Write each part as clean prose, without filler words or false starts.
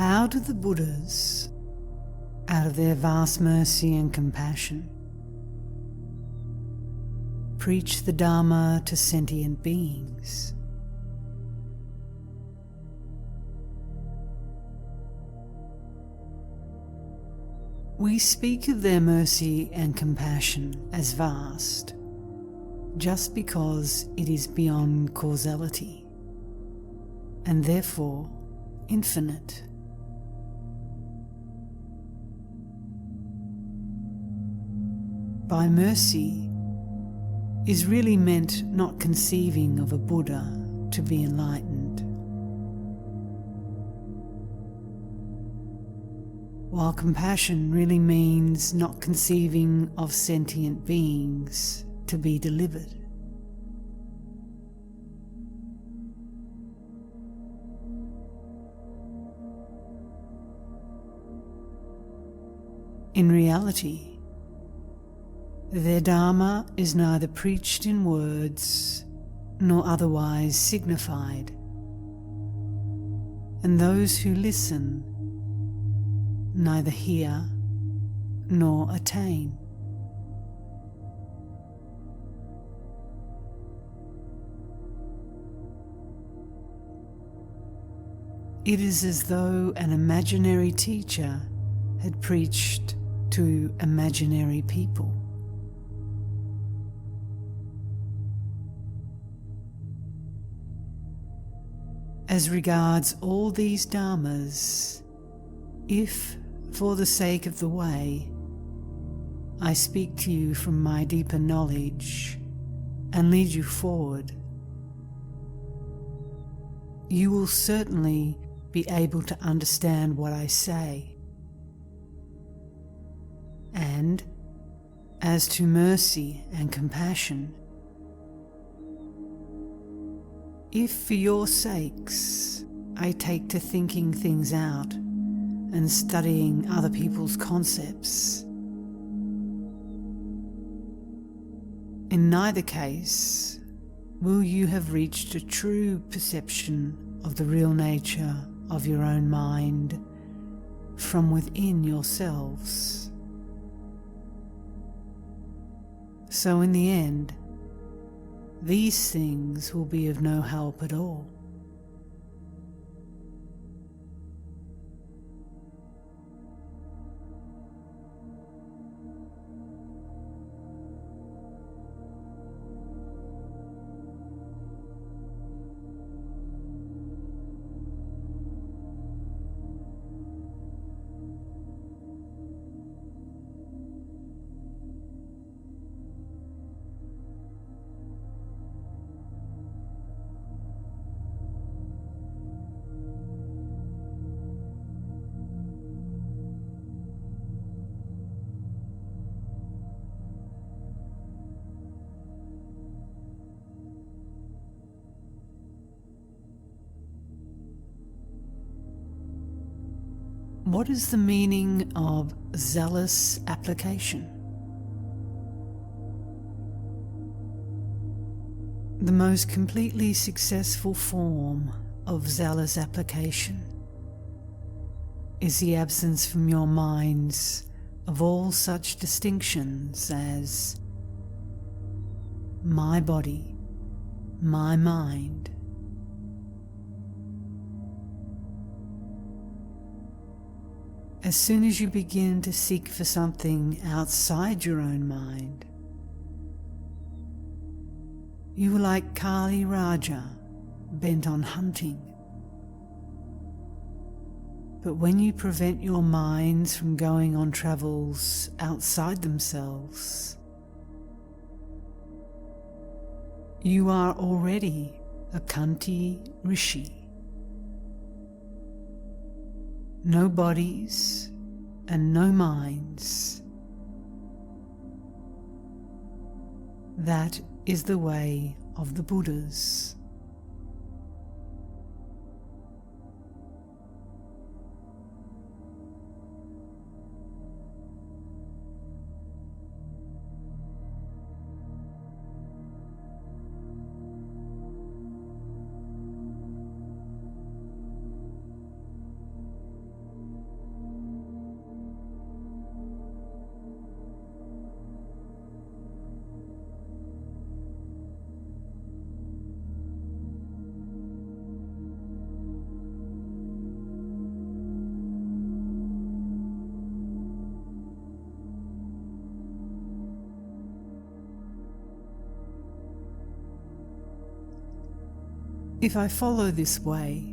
How do the Buddhas, out of their vast mercy and compassion, preach the Dharma to sentient beings? We speak of their mercy and compassion as vast, just because it is beyond causality, and therefore infinite. By mercy is really meant not conceiving of a Buddha to be enlightened, while compassion really means not conceiving of sentient beings to be delivered. In reality, their Dharma is neither preached in words nor otherwise signified, and those who listen neither hear nor attain. It is as though an imaginary teacher had preached to imaginary people. As regards all these dharmas, if, for the sake of the way, I speak to you from my deeper knowledge and lead you forward, you will certainly be able to understand what I say. And as to mercy and compassion, if for your sakes I take to thinking things out and studying other people's concepts, in neither case will you have reached a true perception of the real nature of your own mind from within yourselves. So in the end, these things will be of no help at all. What is the meaning of zealous application? The most completely successful form of zealous application is the absence from your minds of all such distinctions as my body, my mind. As soon as you begin to seek for something outside your own mind, you are like Kali Raja, bent on hunting. But when you prevent your minds from going on travels outside themselves, you are already a Kanti Rishi. No bodies and no minds. That is the way of the Buddhas. If I follow this way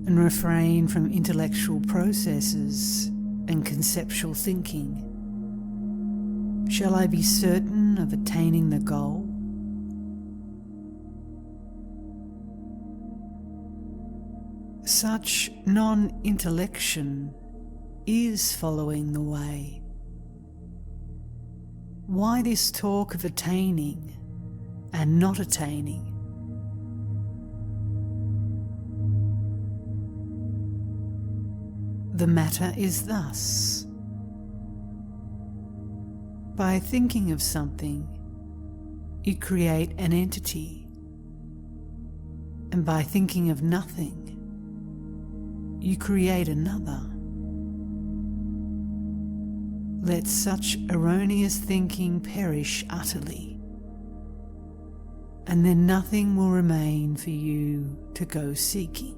and refrain from intellectual processes and conceptual thinking, shall I be certain of attaining the goal? Such non-intellection is following the way. Why this talk of attaining and not attaining? The matter is thus. By thinking of something, you create an entity, and by thinking of nothing, you create another. Let such erroneous thinking perish utterly, and then nothing will remain for you to go seeking.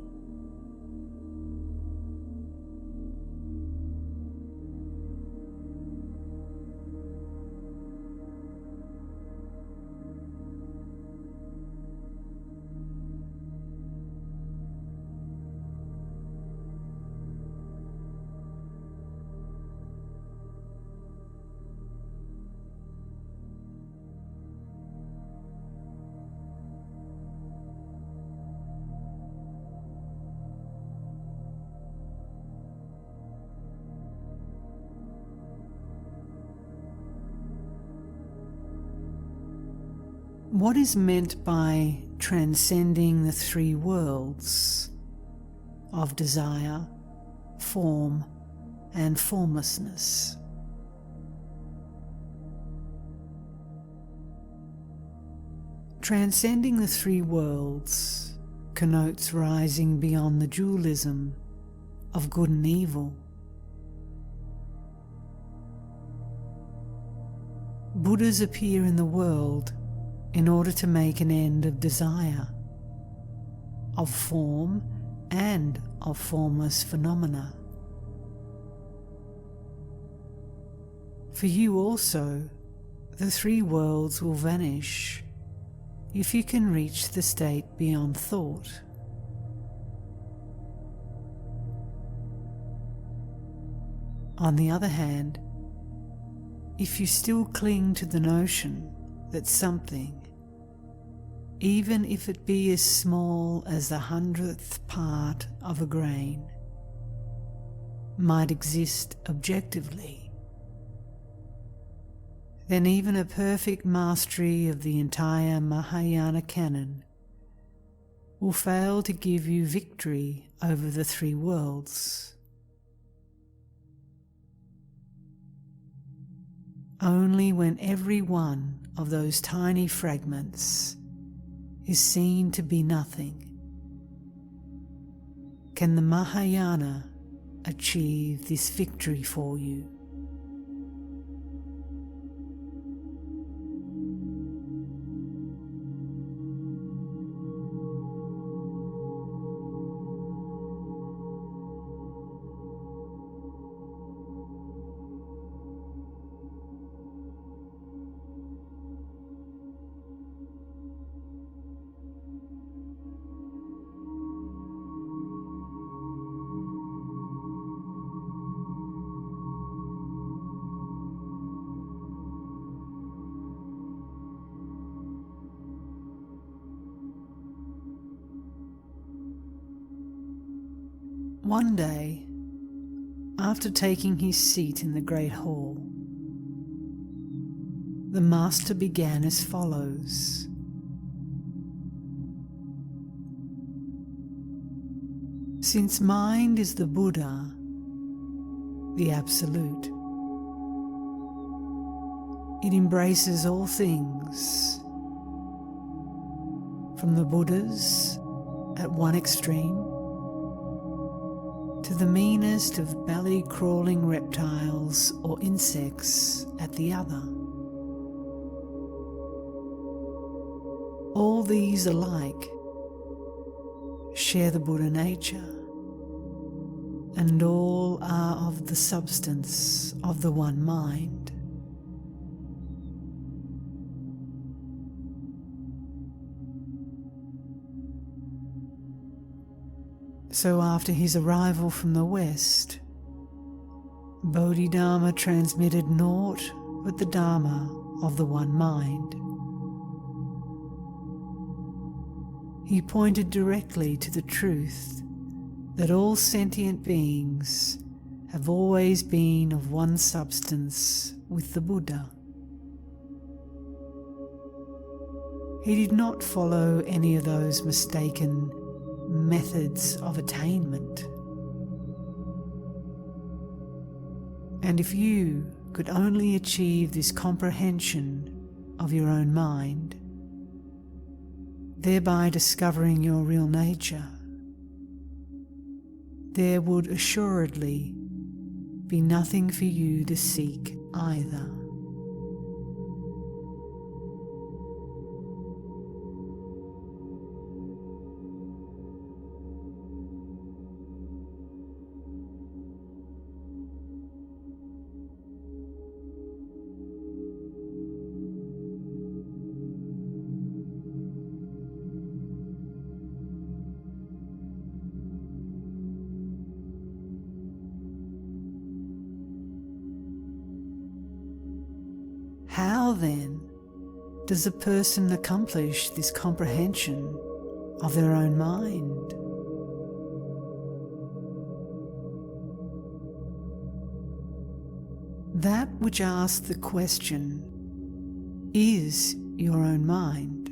What is meant by transcending the three worlds of desire, form, and formlessness? Transcending the three worlds connotes rising beyond the dualism of good and evil. Buddhas appear in the world in order to make an end of desire, of form and of formless phenomena. For you also, the three worlds will vanish if you can reach the state beyond thought. On the other hand, if you still cling to the notion that something, even if it be as small as the 100th part of a grain, might exist objectively, then even a perfect mastery of the entire Mahayana canon will fail to give you victory over the three worlds. Only when every one of those tiny fragments is seen to be nothing can the Mahayana achieve this victory for you. One day, after taking his seat in the great hall, the master began as follows. Since mind is the Buddha, the Absolute, it embraces all things, from the Buddhas at one extreme to the meanest of belly-crawling reptiles or insects at the other. All these alike share the Buddha nature, and all are of the substance of the one mind. So after his arrival from the West, Bodhidharma transmitted naught but the Dharma of the one mind. He pointed directly to the truth that all sentient beings have always been of one substance with the Buddha. He did not follow any of those mistaken methods of attainment. And if you could only achieve this comprehension of your own mind, thereby discovering your real nature, there would assuredly be nothing for you to seek either. How, then, does a person accomplish this comprehension of their own mind? That which asks the question is your own mind.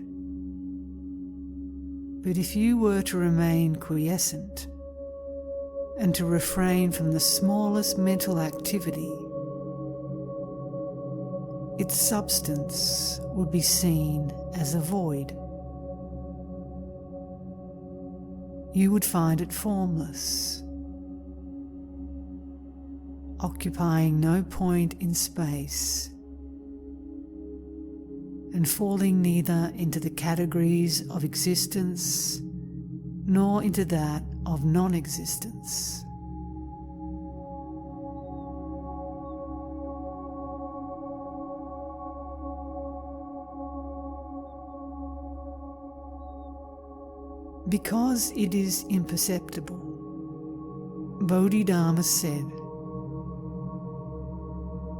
But if you were to remain quiescent and to refrain from the smallest mental activity, its substance would be seen as a void. You would find it formless, occupying no point in space, and falling neither into the categories of existence nor into that of non-existence. Because it is imperceptible, Bodhidharma said,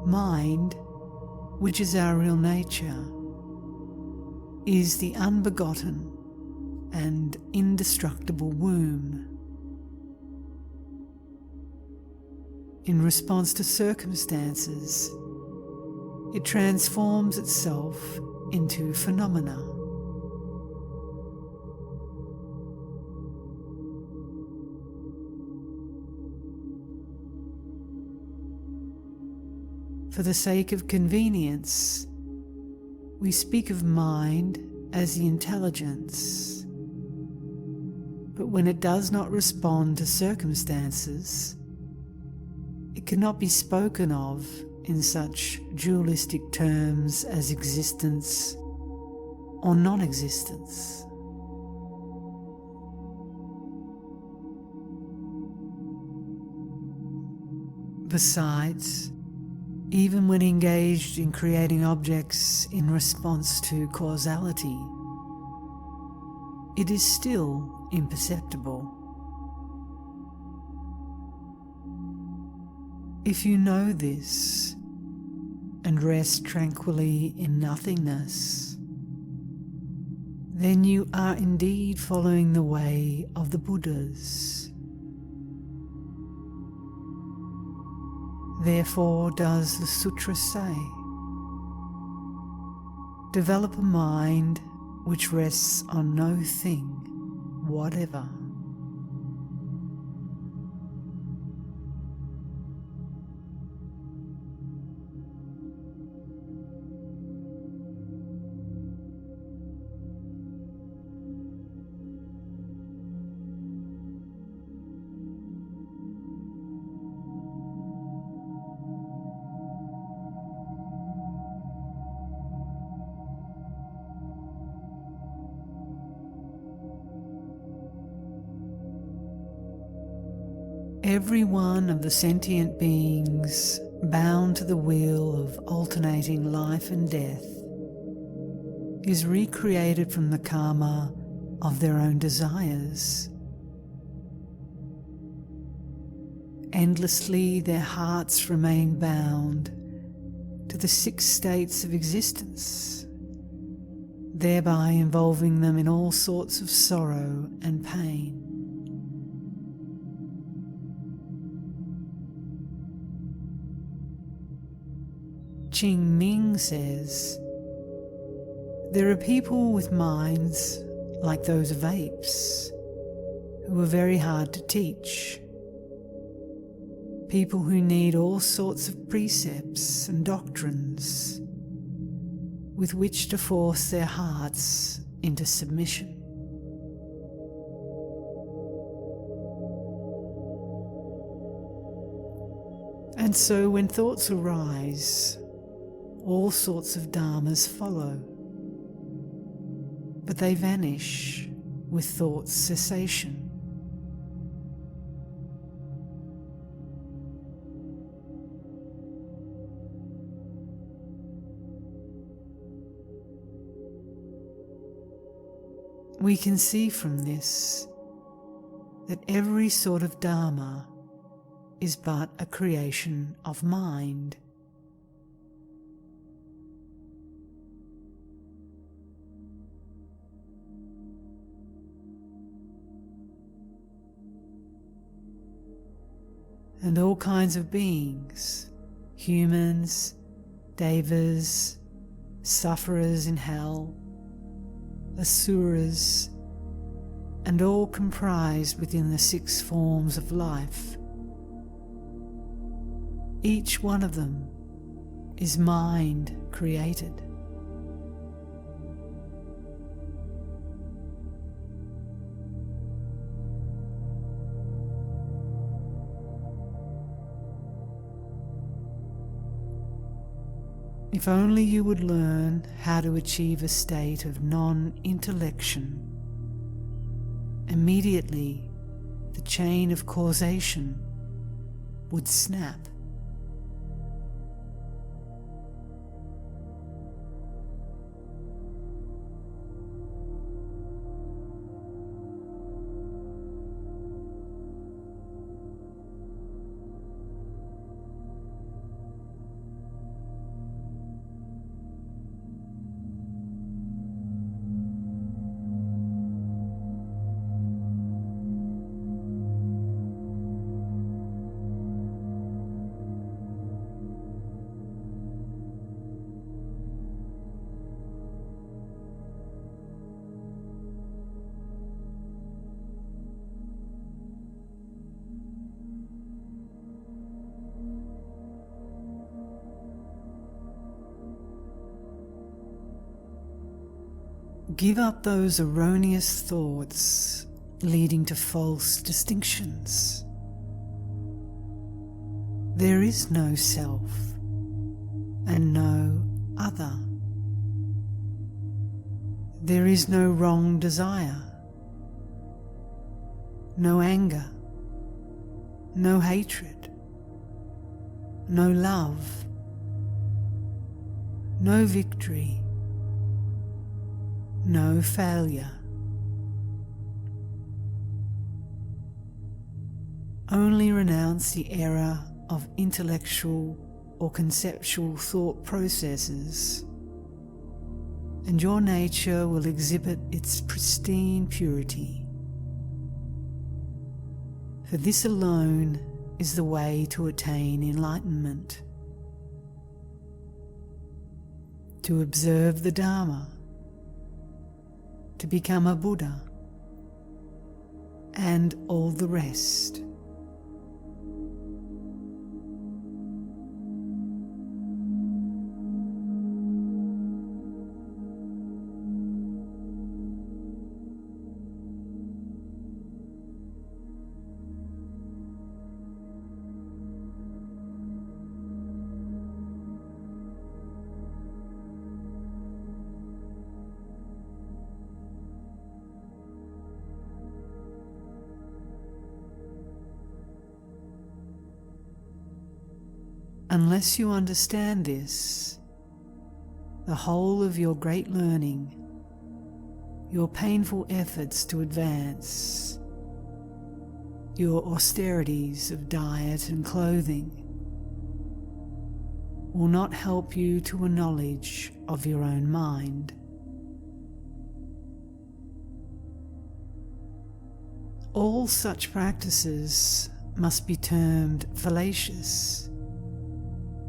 mind, which is our real nature, is the unbegotten and indestructible womb. In response to circumstances, it transforms itself into phenomena. For the sake of convenience, we speak of mind as the intelligence. But when it does not respond to circumstances, it cannot be spoken of in such dualistic terms as existence or non-existence. Besides, even when engaged in creating objects in response to causality, it is still imperceptible. If you know this and rest tranquilly in nothingness, then you are indeed following the way of the Buddhas. Therefore does the sutra say, develop a mind which rests on no thing whatever. Every one of the sentient beings bound to the wheel of alternating life and death is recreated from the karma of their own desires. Endlessly their hearts remain bound to the 6 states of existence, thereby involving them in all sorts of sorrow and pain. Qing Ming says, there are people with minds like those of apes who are very hard to teach. People who need all sorts of precepts and doctrines with which to force their hearts into submission. And so when thoughts arise, all sorts of dharmas follow, but they vanish with thought's cessation. We can see from this that every sort of dharma is but a creation of mind. And all kinds of beings, humans, devas, sufferers in hell, asuras, and all comprised within the 6 forms of life. Each one of them is mind created. If only you would learn how to achieve a state of non-intellection, immediately the chain of causation would snap. Give up those erroneous thoughts leading to false distinctions. There is no self and no other. There is no wrong desire, no anger, no hatred, no love, no victory, no failure. Only renounce the error of intellectual or conceptual thought processes, and your nature will exhibit its pristine purity. For this alone is the way to attain enlightenment. To observe the Dharma, to become a Buddha, and all the rest. Unless you understand this, the whole of your great learning, your painful efforts to advance, your austerities of diet and clothing will not help you to a knowledge of your own mind. All such practices must be termed fallacious,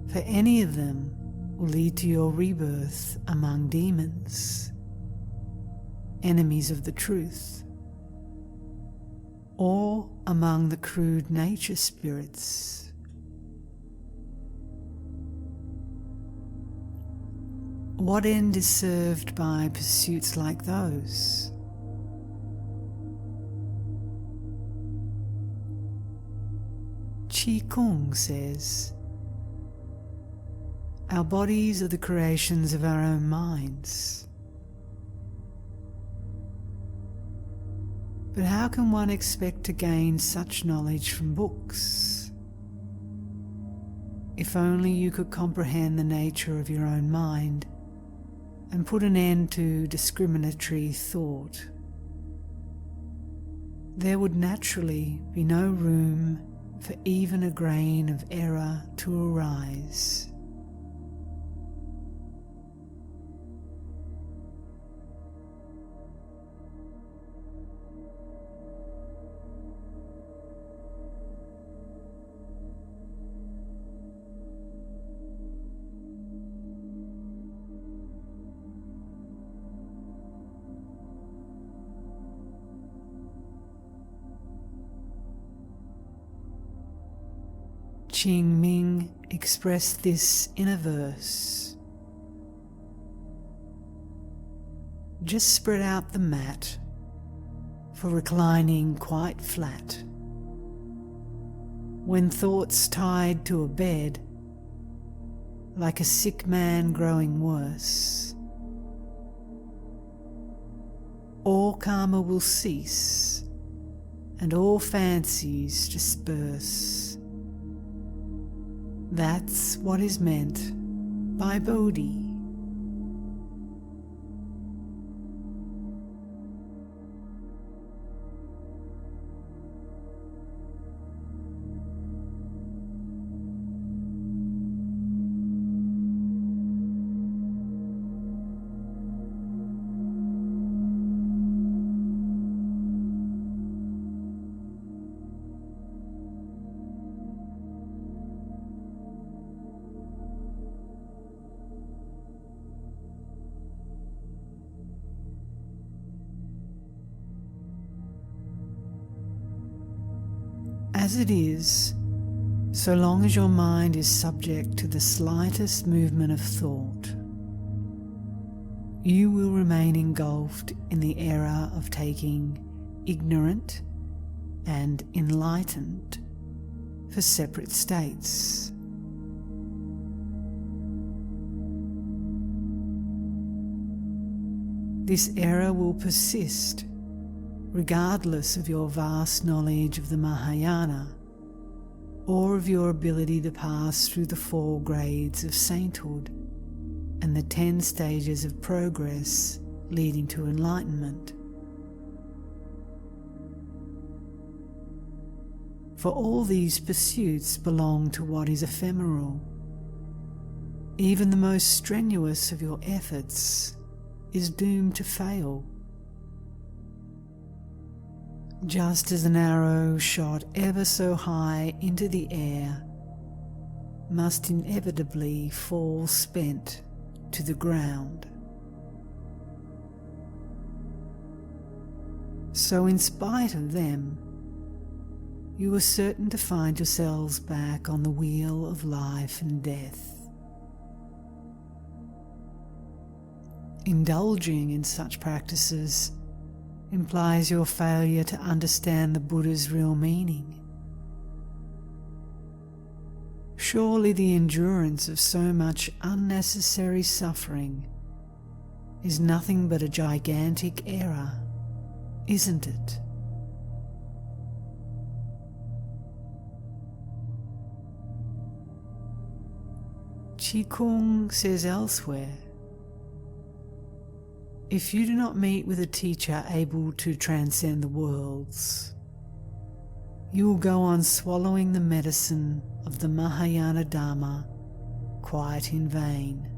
for any of them will lead to your rebirth among demons, enemies of the truth, or among the crude nature spirits. What end is served by pursuits like those? Qi Kung says, our bodies are the creations of our own minds. But how can one expect to gain such knowledge from books? If only you could comprehend the nature of your own mind and put an end to discriminatory thought, there would naturally be no room for even a grain of error to arise. Qing Ming expressed this in a verse. Just spread out the mat for reclining quite flat. When thoughts tied to a bed, like a sick man growing worse, all karma will cease and all fancies disperse. That's what is meant by Bodhi. As it is, so long as your mind is subject to the slightest movement of thought, you will remain engulfed in the error of taking ignorant and enlightened for separate states. This error will persist regardless of your vast knowledge of the Mahayana or of your ability to pass through the 4 grades of sainthood and the 10 stages of progress leading to enlightenment. For all these pursuits belong to what is ephemeral. Even the most strenuous of your efforts is doomed to fail. Just as an arrow shot ever so high into the air must inevitably fall spent to the ground, so in spite of them, you are certain to find yourselves back on the wheel of life and death. Indulging in such practices implies your failure to understand the Buddha's real meaning. Surely the endurance of so much unnecessary suffering is nothing but a gigantic error, isn't it? Qi Kung says elsewhere, if you do not meet with a teacher able to transcend the worlds, you will go on swallowing the medicine of the Mahayana Dharma quite in vain.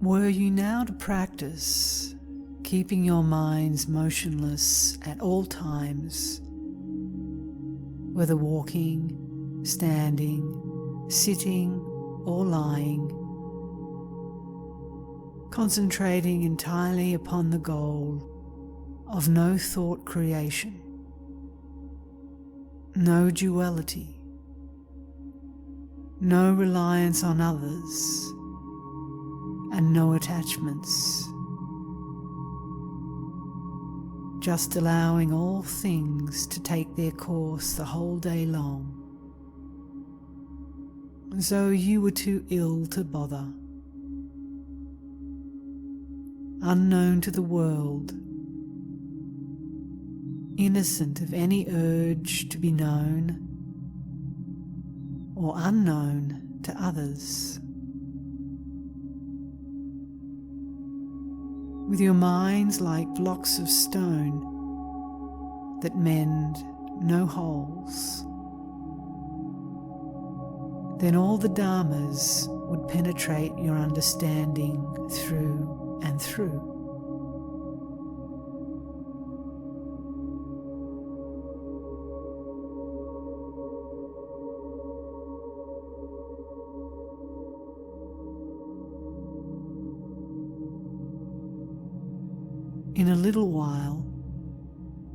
Were you now to practice keeping your minds motionless at all times, whether walking, standing, sitting, or lying, concentrating entirely upon the goal of no thought creation, no duality, no reliance on others, and no attachments, just allowing all things to take their course the whole day long, as though you were too ill to bother, unknown to the world, innocent of any urge to be known or unknown to others. With your minds like blocks of stone that mend no holes, then all the dharmas would penetrate your understanding through and through. In a little while,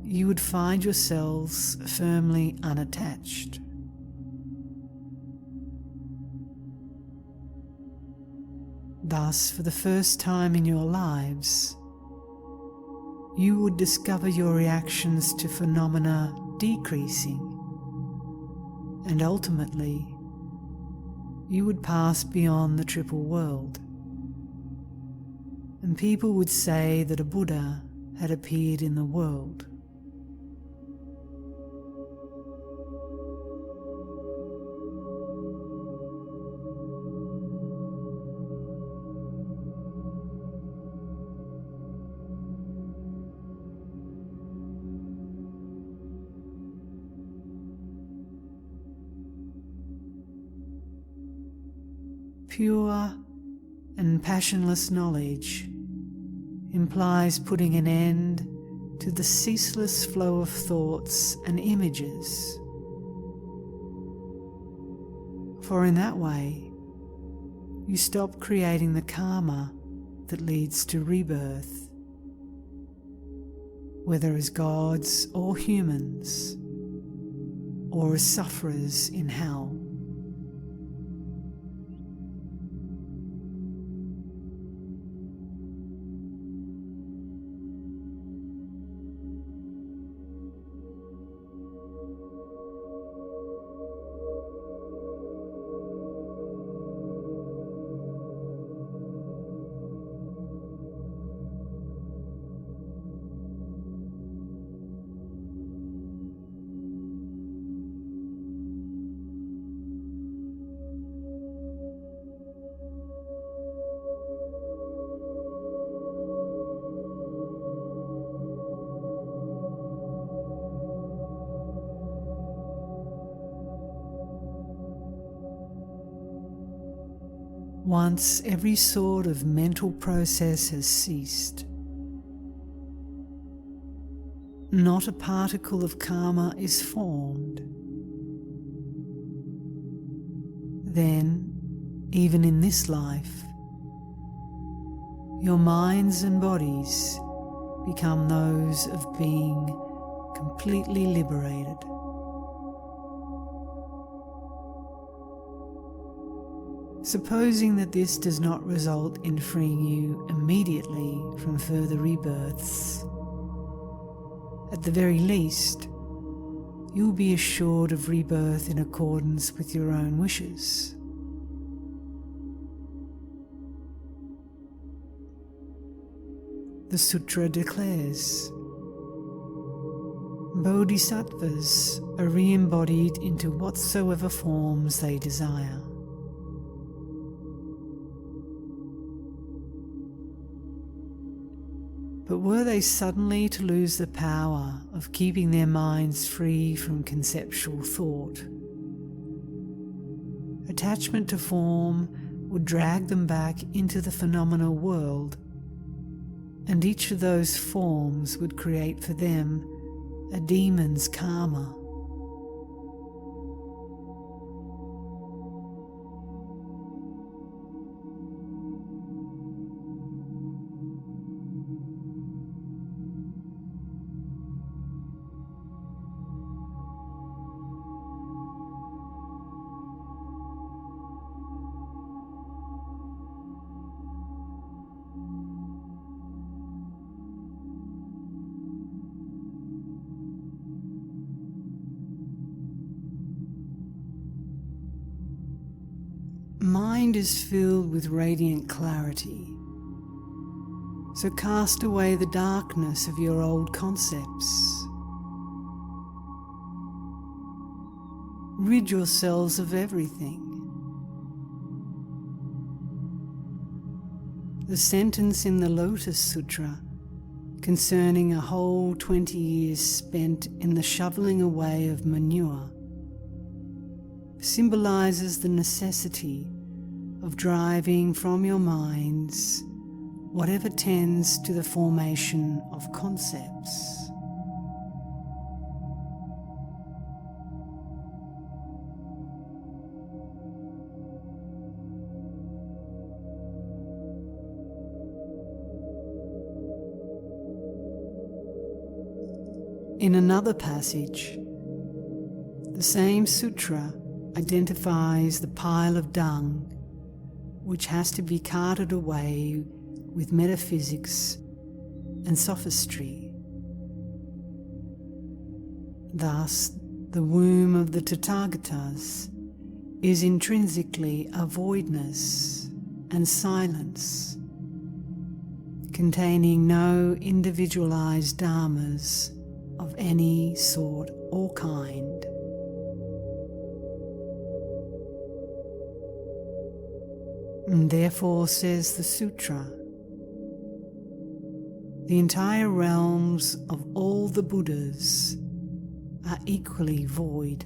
you would find yourselves firmly unattached. Thus, for the first time in your lives, you would discover your reactions to phenomena decreasing, and ultimately, you would pass beyond the triple world. And people would say that a Buddha had appeared in the world. Pure and passionless knowledge implies putting an end to the ceaseless flow of thoughts and images. For in that way, you stop creating the karma that leads to rebirth, whether as gods or humans, or as sufferers in hell. Once every sort of mental process has ceased, not a particle of karma is formed. Then, even in this life, your minds and bodies become those of being completely liberated. Supposing that this does not result in freeing you immediately from further rebirths, at the very least, you will be assured of rebirth in accordance with your own wishes. The sutra declares, Bodhisattvas are re-embodied into whatsoever forms they desire. But were they suddenly to lose the power of keeping their minds free from conceptual thought, attachment to form would drag them back into the phenomenal world, and each of those forms would create for them a demon's karma. Mind is filled with radiant clarity, so cast away the darkness of your old concepts. Rid yourselves of everything. The sentence in the Lotus Sutra concerning a whole 20 years spent in the shoveling away of manure symbolizes the necessity of driving from your minds whatever tends to the formation of concepts. In another passage, the same sutra identifies the pile of dung which has to be carted away with metaphysics and sophistry. Thus, the womb of the Tathagatas is intrinsically a voidness and silence, containing no individualized dharmas of any sort or kind. And therefore, says the sutra, the entire realms of all the Buddhas are equally void.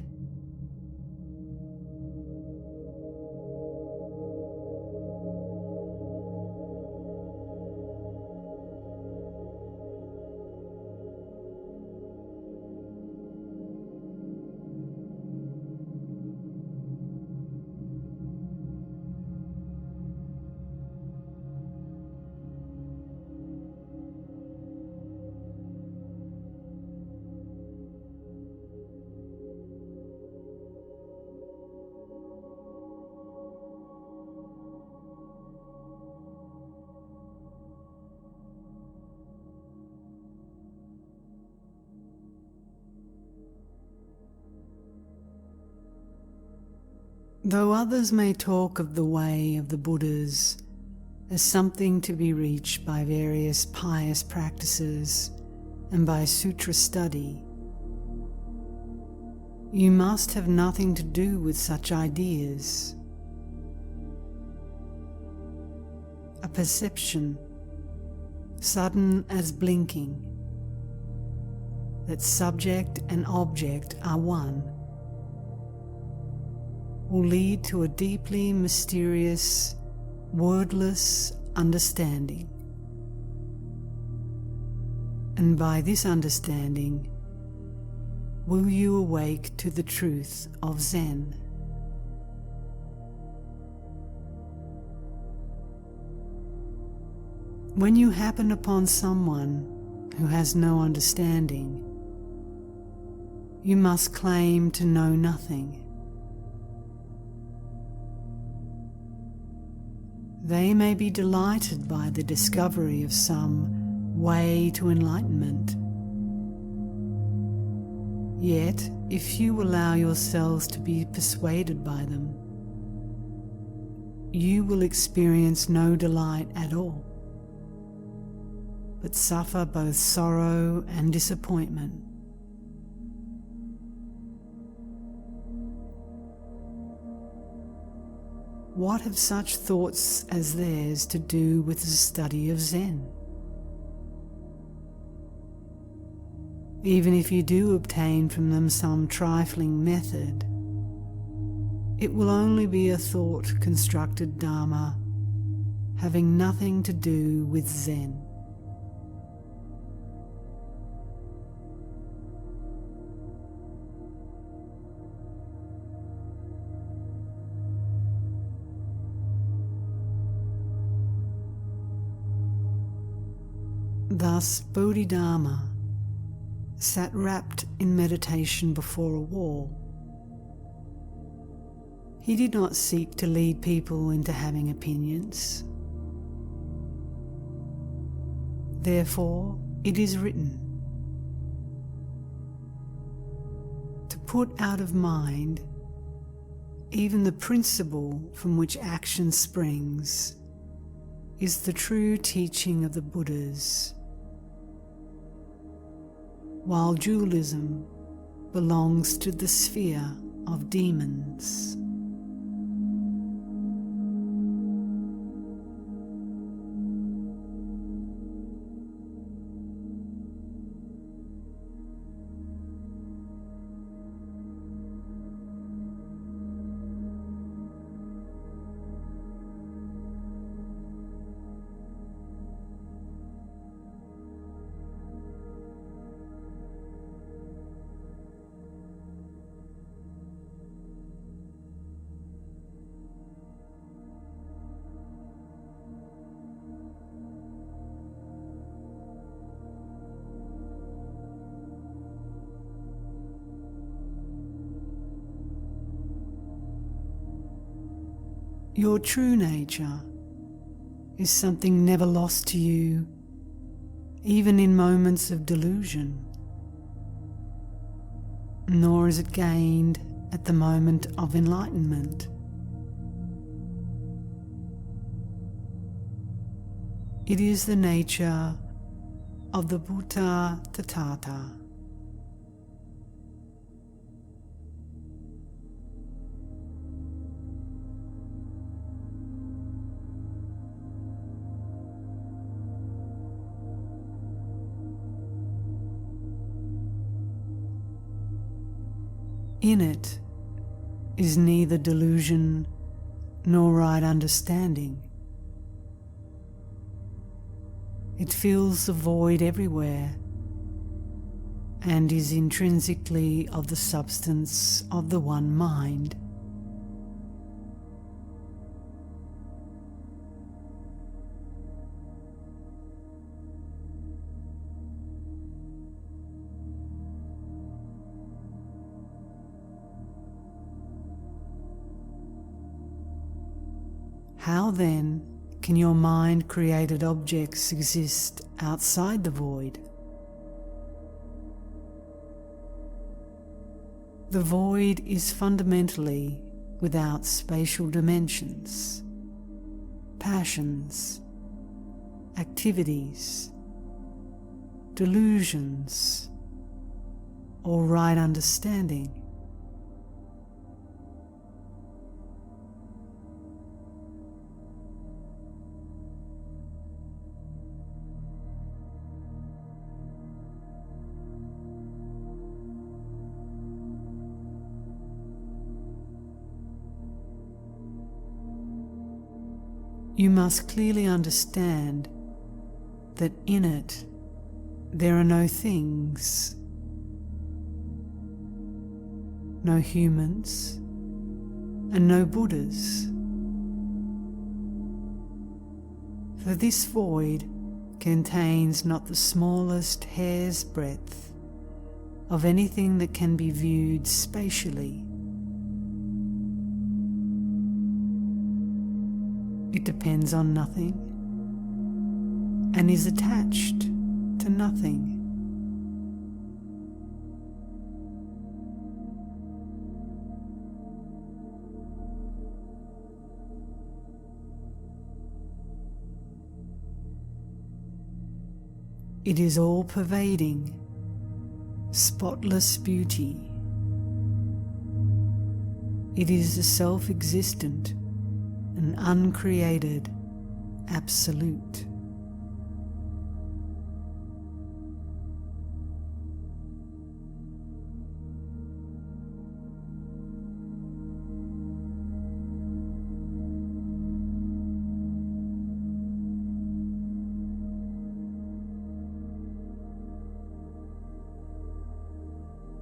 Though others may talk of the way of the Buddhas as something to be reached by various pious practices and by sutra study, you must have nothing to do with such ideas. A perception, sudden as blinking, that subject and object are one, will lead to a deeply mysterious, wordless understanding. And by this understanding, will you awake to the truth of Zen. When you happen upon someone who has no understanding, you must claim to know nothing. They may be delighted by the discovery of some way to enlightenment. Yet, if you allow yourselves to be persuaded by them, you will experience no delight at all, but suffer both sorrow and disappointment. What have such thoughts as theirs to do with the study of Zen? Even if you do obtain from them some trifling method, it will only be a thought-constructed Dharma having nothing to do with Zen. Thus, Bodhidharma sat wrapped in meditation before a wall. He did not seek to lead people into having opinions. Therefore, it is written, to put out of mind even the principle from which action springs is the true teaching of the Buddhas, while dualism belongs to the sphere of demons. Your true nature is something never lost to you, even in moments of delusion, nor is it gained at the moment of enlightenment. It is the nature of the Bhuta Tathata. In it is neither delusion nor right understanding. It fills the void everywhere and is intrinsically of the substance of the one mind. How then can your mind-created objects exist outside the void? The void is fundamentally without spatial dimensions, passions, activities, delusions, or right understanding. You must clearly understand that in it there are no things, no humans, and no Buddhas. For this void contains not the smallest hair's breadth of anything that can be viewed spatially. It depends on nothing and is attached to nothing. It is all-pervading, spotless beauty. It is the self-existent and uncreated Absolute.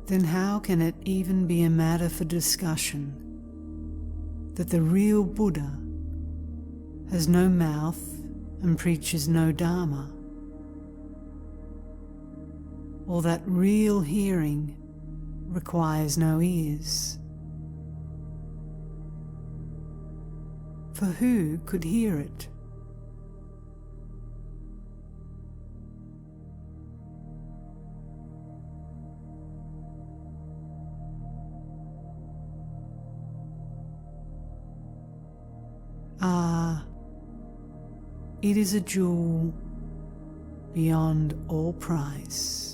Then how can it even be a matter for discussion that the real Buddha has no mouth and preaches no Dharma, or that real hearing requires no ears? For who could hear it? Ah, it is a jewel beyond all price.